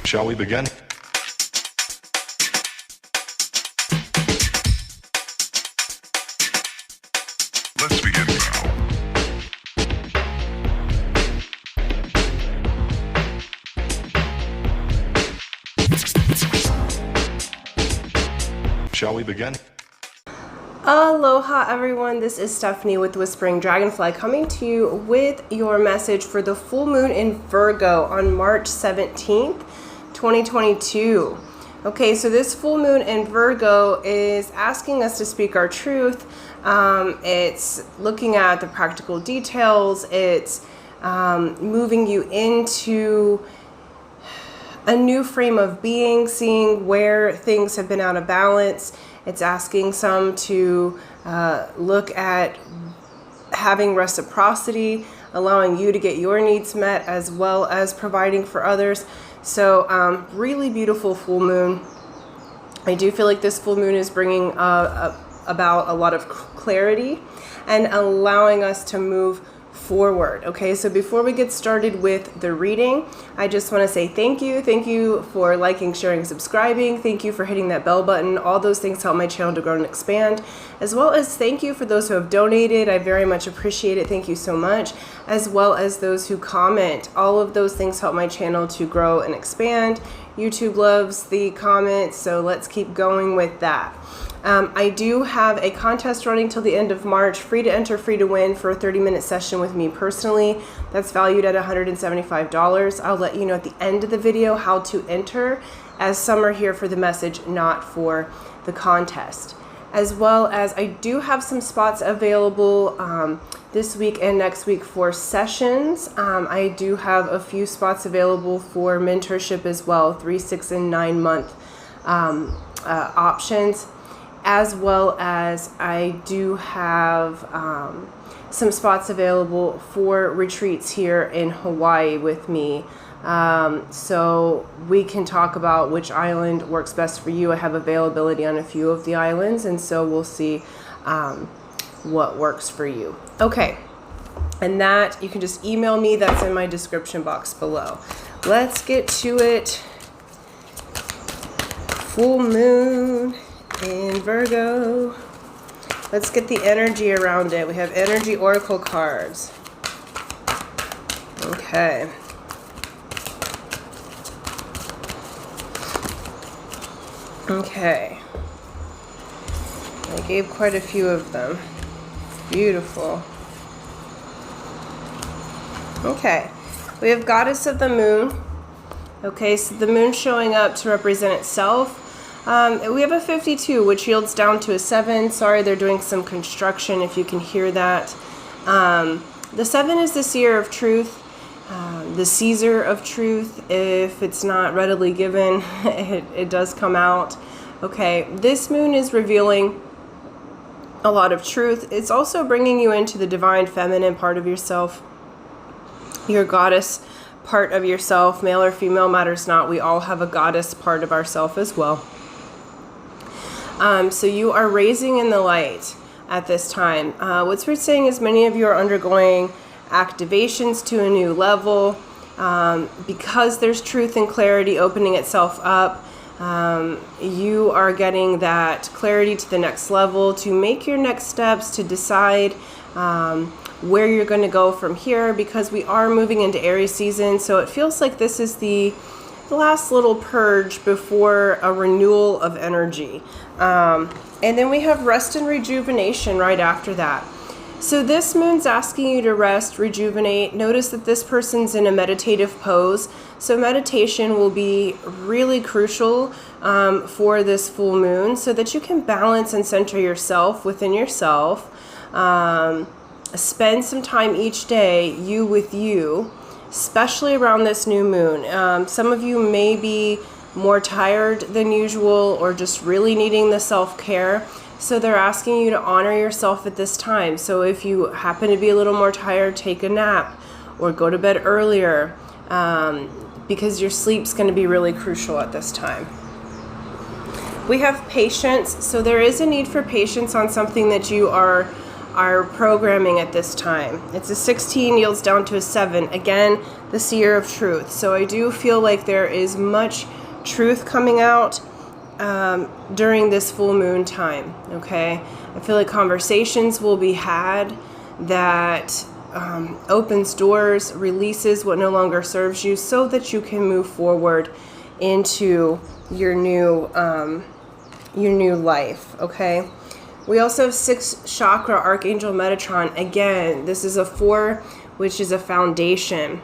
Shall we begin? Let's begin now. Shall we begin? Aloha everyone, this is Stephanie with the Whispering Dragonfly coming to you with your message for the full moon in Virgo on March 17th, 2022. Okay, so this full moon in Virgo is asking us to speak our truth. It's looking at the practical details. It's moving you into a new frame of being, seeing where things have been out of balance. It's asking some to look at having reciprocity, allowing you to get your needs met as well as providing for others. So really beautiful full moon. I do feel like this full moon is bringing about a lot of clarity and allowing us to move forward. Okay, so before we get started with the reading, I just want to say thank you. Thank you for liking, sharing, subscribing. Thank you for hitting that bell button. All those things help my channel to grow and expand, as well as thank you for those who have donated. I very much appreciate it. Thank you so much. As well as those who comment. All of those things help my channel to grow and expand. YouTube loves the comments, so let's keep going with that. I do have a contest running till the end of March, free to enter, free to win, for a 30-minute session with me personally. That's valued at $175. I'll let you know at the end of the video how to enter, as some are here for the message, not for the contest. As well as I do have some spots available this week and next week for sessions. I do have a few spots available for mentorship as well, 3, 6, and 9 month options. As well as I do have some spots available for retreats here in Hawaii with me. So we can talk about which island works best for you. I have availability on a few of the islands, and so we'll see what works for you. Okay, and that you can just email me. That's in my description box below. Let's get to it. Full moon in Virgo. Let's get the energy around it. We have energy oracle cards. Okay. Okay. I gave quite a few of them. Beautiful. Okay. We have Goddess of the Moon. Okay, so the moon showing up to represent itself. We have a 52, which yields down to a 7. Sorry, they're doing some construction if you can hear that. The 7 is the seer of truth, the seizer of truth. If it's not readily given, it does come out. Okay, this moon is revealing a lot of truth. It's also bringing you into the divine feminine part of yourself, your goddess part of yourself, male or female matters not. We all have a goddess part of ourself as well. So you are raising in the light at this time. What's we're saying is many of you are undergoing activations to a new level because there's truth and clarity opening itself up. You are getting that clarity to the next level to make your next steps, to decide where you're going to go from here, because we are moving into Aries season. So it feels like this is the last little purge before a renewal of energy. And then we have rest and rejuvenation right after that. So this moon's asking you to rest, rejuvenate. Notice that this person's in a meditative pose. So meditation will be really crucial for this full moon, so that you can balance and center yourself within yourself. Spend some time each day, you with you, especially around this new moon. Some of you may be more tired than usual or just really needing the self-care. So they're asking you to honor yourself at this time. So if you happen to be a little more tired, take a nap or go to bed earlier, because your sleep's going to be really crucial at this time. We have patience. So there is a need for patience on something that you are are programming at this time. It's a 16, yields down to a 7. Again, the seer of truth. So I do feel like there is much truth coming out during this full moon time, okay? I feel like conversations will be had that opens doors, releases what no longer serves you so that you can move forward into your new life, okay? We also have 6 chakra, Archangel Metatron. Again, this is a 4, which is a foundation.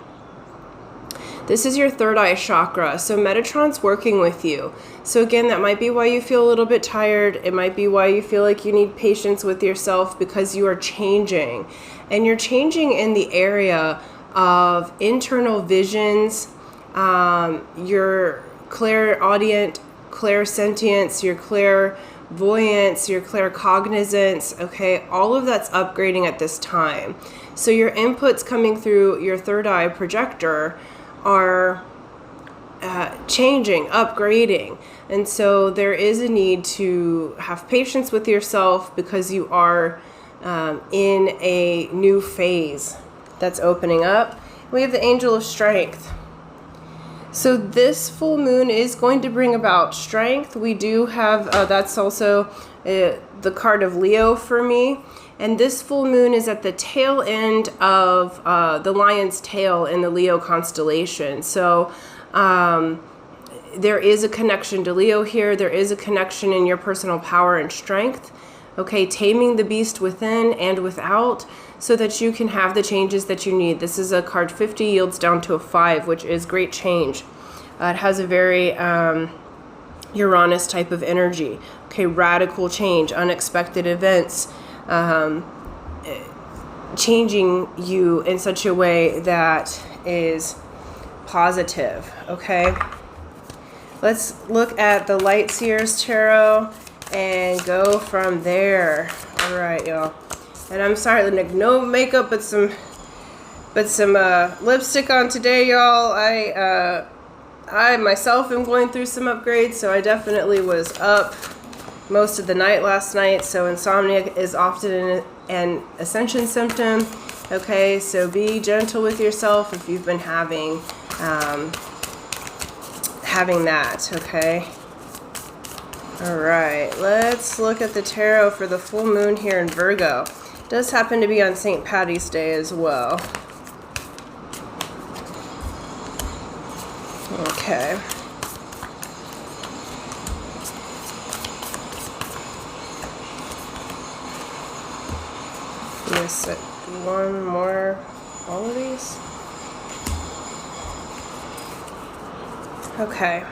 This is your third eye chakra. So Metatron's working with you. So again, that might be why you feel a little bit tired. It might be why you feel like you need patience with yourself, because you are changing. And you're changing in the area of internal visions, your clairaudient, clairsentience, your clairvoyance, your claircognizance, okay? All of that's upgrading at this time. So your inputs coming through your third eye projector are changing, upgrading. And so there is a need to have patience with yourself, because you are in a new phase that's opening up. We have the Angel of Strength. So this full moon is going to bring about strength. We do have, that's also the card of Leo for me. And this full moon is at the tail end of the lion's tail in the Leo constellation. So there is a connection to Leo here. There is a connection in your personal power and strength. Okay, taming the beast within and without, so that you can have the changes that you need. This is a card 50, yields down to a 5, which is great change. It has a very Uranus type of energy. Okay, radical change, unexpected events, changing you in such a way that is positive. Okay, let's look at the Light Seers Tarot and go from there. All right, y'all. And I'm sorry, like no makeup, but some lipstick on today, y'all. I myself am going through some upgrades, so I definitely was up most of the night last night. So insomnia is often an ascension symptom. Okay, so be gentle with yourself if you've been having that. Okay. All right, let's look at the tarot for the full moon here in Virgo. It does happen to be on St. Patty's Day as well. Okay. Yes, one more, all of these. Okay.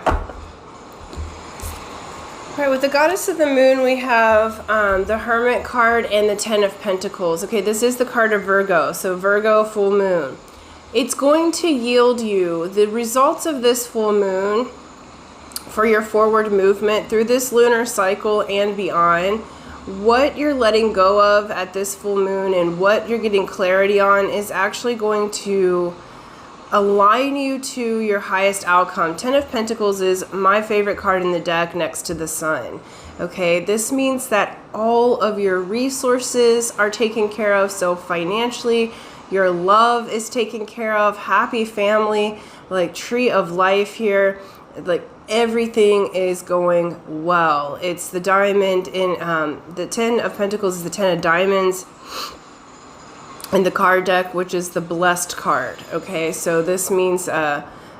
All right, with the Goddess of the Moon, we have the Hermit card and the 10 of Pentacles. Okay, this is the card of Virgo, so Virgo full moon. It's going to yield you the results of this full moon for your forward movement through this lunar cycle and beyond. What you're letting go of at this full moon and what you're getting clarity on is actually going to align you to your highest outcome. 10 of Pentacles is my favorite card in the deck next to the Sun. Okay, this means that all of your resources are taken care of. So financially, your love is taken care of, happy family, like tree of life here, like everything is going well. It's the diamond in the 10 of Pentacles is the 10 of diamonds in the card deck, which is the blessed card. Okay, so this means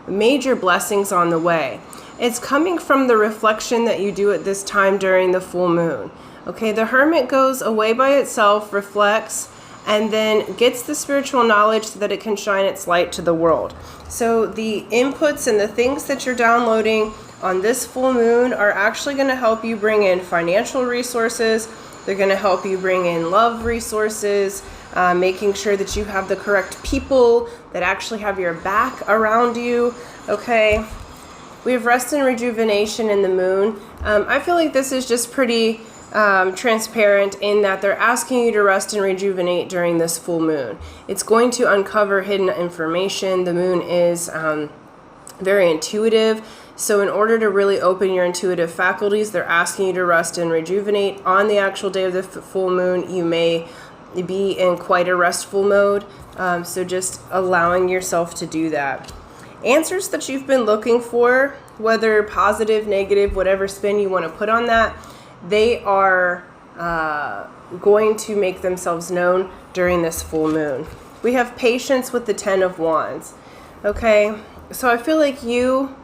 major blessings on the way. It's coming from the reflection that you do at this time during the full moon. Okay, the Hermit goes away by itself, reflects, and then gets the spiritual knowledge so that it can shine its light to the world. So the inputs and the things that you're downloading on this full moon are actually going to help you bring in financial resources. They're going to help you bring in love resources, making sure that you have the correct people that actually have your back around you. Okay, we have rest and rejuvenation in the moon. I feel like this is just pretty transparent in that they're asking you to rest and rejuvenate during this full moon. It's going to uncover hidden information. The moon is very intuitive. So in order to really open your intuitive faculties, they're asking you to rest and rejuvenate. On the actual day of the full moon, you may be in quite a restful mode. So just allowing yourself to do that. Answers that you've been looking for, whether positive, negative, whatever spin you want to put on that, they are going to make themselves known during this full moon. We have patience with the 10 of Wands. Okay, so I feel like you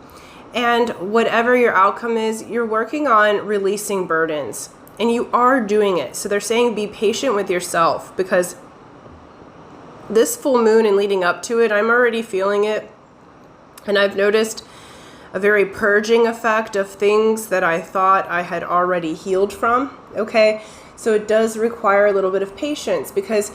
and whatever your outcome is, you're working on releasing burdens, and you are doing it. So they're saying be patient with yourself, because this full moon and leading up to it, I'm already feeling it. And I've noticed a very purging effect of things that I thought I had already healed from. Okay, so it does require a little bit of patience, because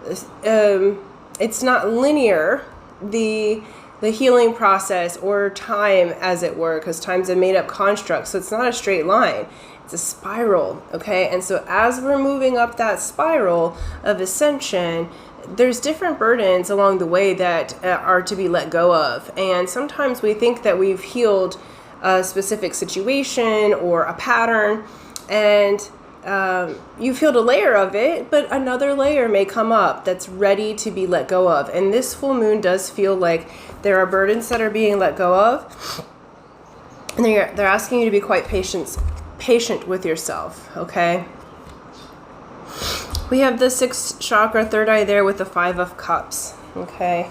it's not linear, the healing process, or time, as it were, because time's a made-up construct, so it's not a straight line. It's a spiral, okay? And so as we're moving up that spiral of ascension, there's different burdens along the way that are to be let go of. And sometimes we think that we've healed a specific situation or a pattern, and you've healed a layer of it, but another layer may come up that's ready to be let go of. And this full moon does feel like there are burdens that are being let go of, and they're asking you to be quite patient with yourself, okay? We have the 6th chakra, 3rd eye there with the 5 of Cups, okay?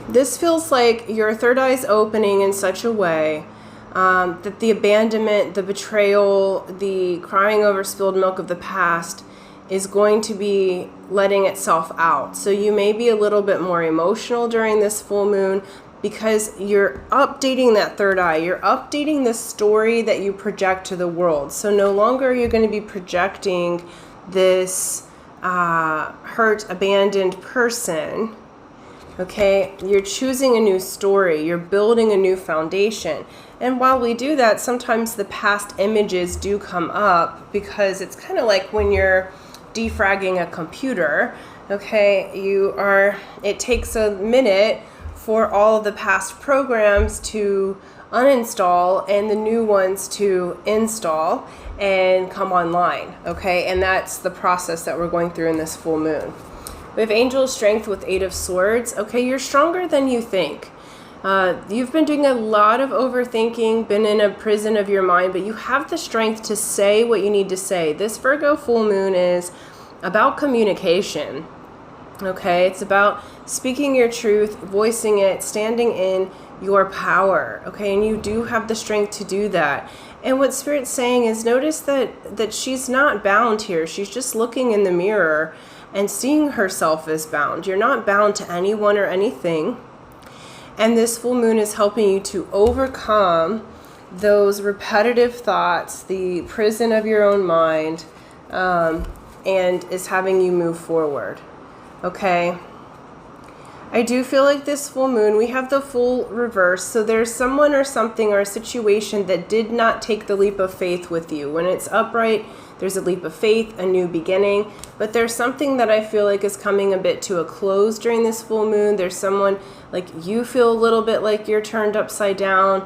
This feels like your 3rd eye is opening in such a way that the abandonment, the betrayal, the crying over spilled milk of the past is going to be letting itself out. So you may be a little bit more emotional during this full moon, because you're updating that 3rd eye. You're updating the story that you project to the world. So no longer are you going to be projecting this hurt, abandoned person. Okay, you're choosing a new story. You're building a new foundation. And while we do that, sometimes the past images do come up, because it's kind of like when you're defragging a computer. Okay, it takes a minute for all of the past programs to uninstall and the new ones to install and come online, okay? And that's the process that we're going through in this full moon. We have Angel Strength with 8 of Swords. Okay, you're stronger than you think. You've been doing a lot of overthinking, been in a prison of your mind, but you have the strength to say what you need to say. This Virgo full moon is about communication. Okay, it's about speaking your truth, voicing it, standing in your power. Okay, and you do have the strength to do that. And what Spirit's saying is, notice that she's not bound here. She's just looking in the mirror and seeing herself as bound. You're not bound to anyone or anything. And this full moon is helping you to overcome those repetitive thoughts, the prison of your own mind, and is having you move forward. Okay, I do feel like this full moon, we have the full reverse. So there's someone or something or a situation that did not take the leap of faith with you. When it's upright, there's a leap of faith, a new beginning. But there's something that I feel like is coming a bit to a close during this full moon. There's someone, like, you feel a little bit like you're turned upside down.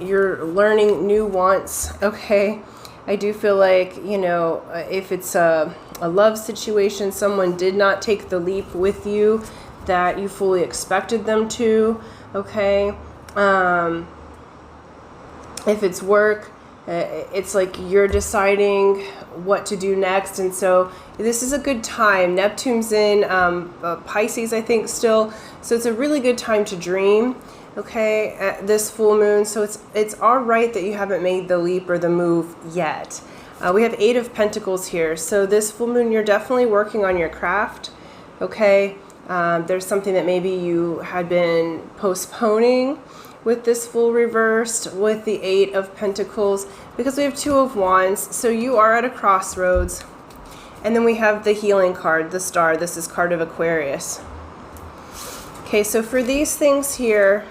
You're learning new wants, okay? I do feel like, if it's a love situation, someone did not take the leap with you that you fully expected them to, okay? If it's work, it's like you're deciding what to do next. And so this is a good time. Neptune's in Pisces, I think, still. So it's a really good time to dream, okay, at this full moon. So it's all right that you haven't made the leap or the move yet. We have 8 of Pentacles here. So this full moon, you're definitely working on your craft, okay? There's something that maybe you had been postponing with this full reversed with the 8 of Pentacles, because we have 2 of Wands. So you are at a crossroads. And then we have the healing card, the Star. This is card of Aquarius. Okay, so for these things here,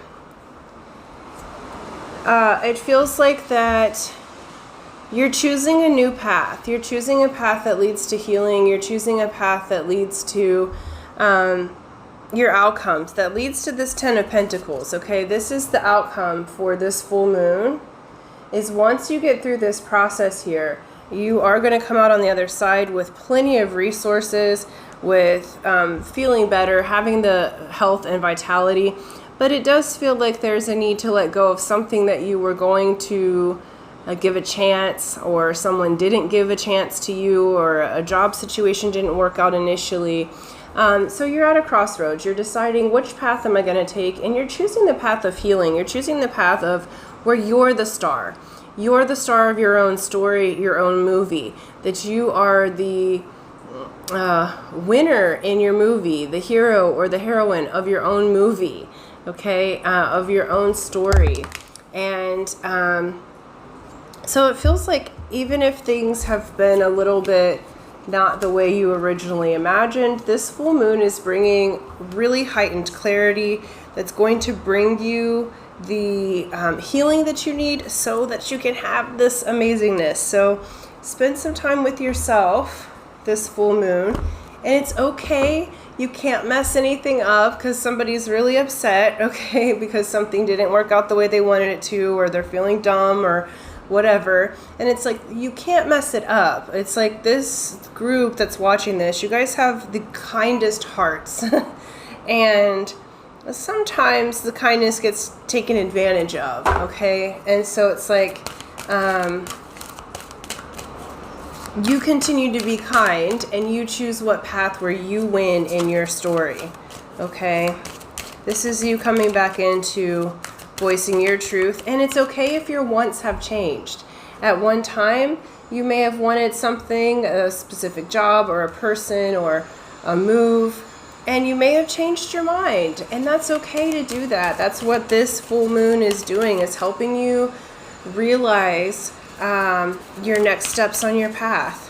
it feels like that you're choosing a new path. You're choosing a path that leads to healing. You're choosing a path that leads to your outcomes, that leads to this 10 of Pentacles, okay? This is the outcome for this full moon. is once you get through this process here, you are going to come out on the other side with plenty of resources, with feeling better, having the health and vitality. But it does feel like there's a need to let go of something that you were going to give a chance, or someone didn't give a chance to you, or a job situation didn't work out initially. So you're at a crossroads. You're deciding which path am I going to take, and you're choosing the path of healing. You're choosing the path of where you're the star. You're the star of your own story, your own movie. That you are the winner in your movie, the hero or the heroine of your own movie, okay, of your own story. And so it feels like even if things have been a little bit not the way you originally imagined, this full moon is bringing really heightened clarity that's going to bring you the healing that you need so that you can have this amazingness. So spend some time with yourself this full moon, and it's okay. You can't mess anything up because somebody's really upset, okay, because something didn't work out the way they wanted it to, or they're feeling dumb or whatever. And it's like, you can't mess it up. It's like this group that's watching this, you guys have the kindest hearts and sometimes the kindness gets taken advantage of, okay? And so it's like you continue to be kind, and you choose what path where you win in your story, okay? This is you coming back into voicing your truth, and it's okay if your wants have changed. At one time, you may have wanted something, a specific job or a person or a move, and you may have changed your mind, and that's okay to do that. That's what this full moon is doing, is helping you realize your next steps on your path.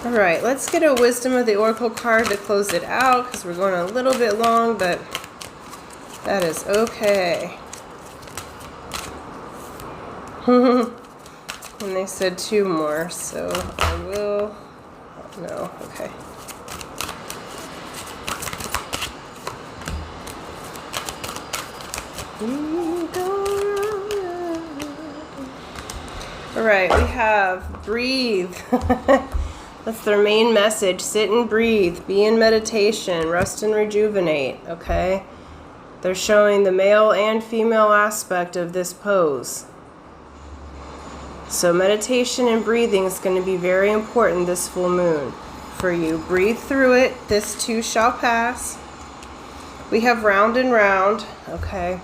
All right, let's get a Wisdom of the Oracle card to close it out, because we're going a little bit long, but that is okay. And they said 2 more, so I will. No, okay. All right, we have breathe. That's their main message. Sit and breathe. Be in meditation. Rest and rejuvenate. Okay? They're showing the male and female aspect of this pose. So meditation and breathing is going to be very important this full moon for you. Breathe through it. This too shall pass. We have round and round. Okay?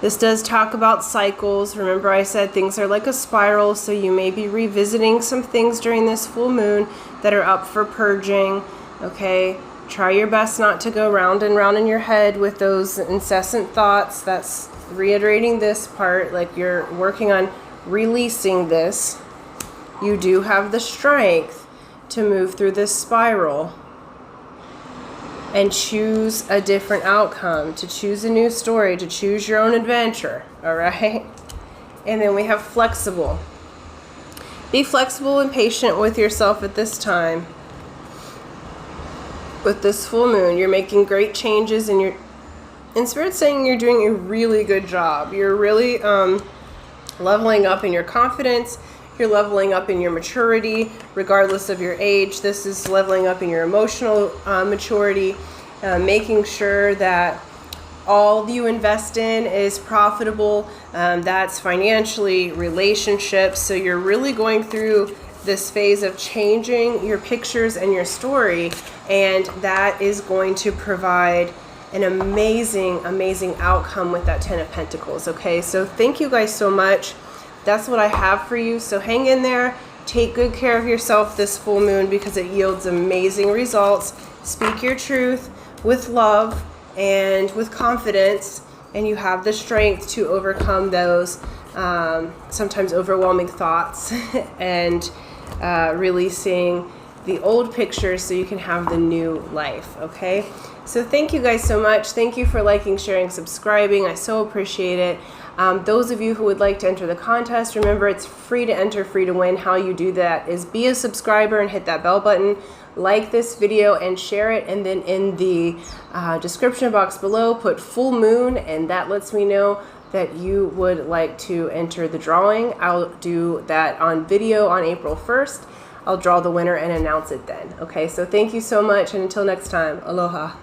This does talk about cycles. Remember I said things are like a spiral, so you may be revisiting some things during this full moon that are up for purging, okay? Try your best not to go round and round in your head with those incessant thoughts. That's reiterating this part, like you're working on releasing this. You do have the strength to move through this spiral and choose a different outcome, to choose a new story, to choose your own adventure, all right? And then we have flexible. Be flexible and patient with yourself at this time. With this full moon, you're making great changes, and Spirit's saying you're doing a really good job. You're really leveling up in your confidence. You're leveling up in your maturity, regardless of your age. This is leveling up in your emotional maturity, making sure that all you invest in is profitable. That's financially, relationships. So you're really going through this phase of changing your pictures and your story, and that is going to provide an amazing, amazing outcome with that 10 of Pentacles, okay? So thank you guys so much. That's what I have for you. So hang in there. Take good care of yourself this full moon, because it yields amazing results. Speak your truth with love and with confidence, and you have the strength to overcome those sometimes overwhelming thoughts and releasing the old pictures so you can have the new life, okay? So thank you guys so much. Thank you for liking, sharing, subscribing. I so appreciate it. Those of you who would like to enter the contest, remember it's free to enter, free to win. How you do that is be a subscriber and hit that bell button, like this video and share it, and then in the description box below put full moon, and that lets me know that you would like to enter the drawing. I'll do that on video on April 1st. I'll draw the winner and announce it then. Okay, so thank you so much, and until next time, aloha.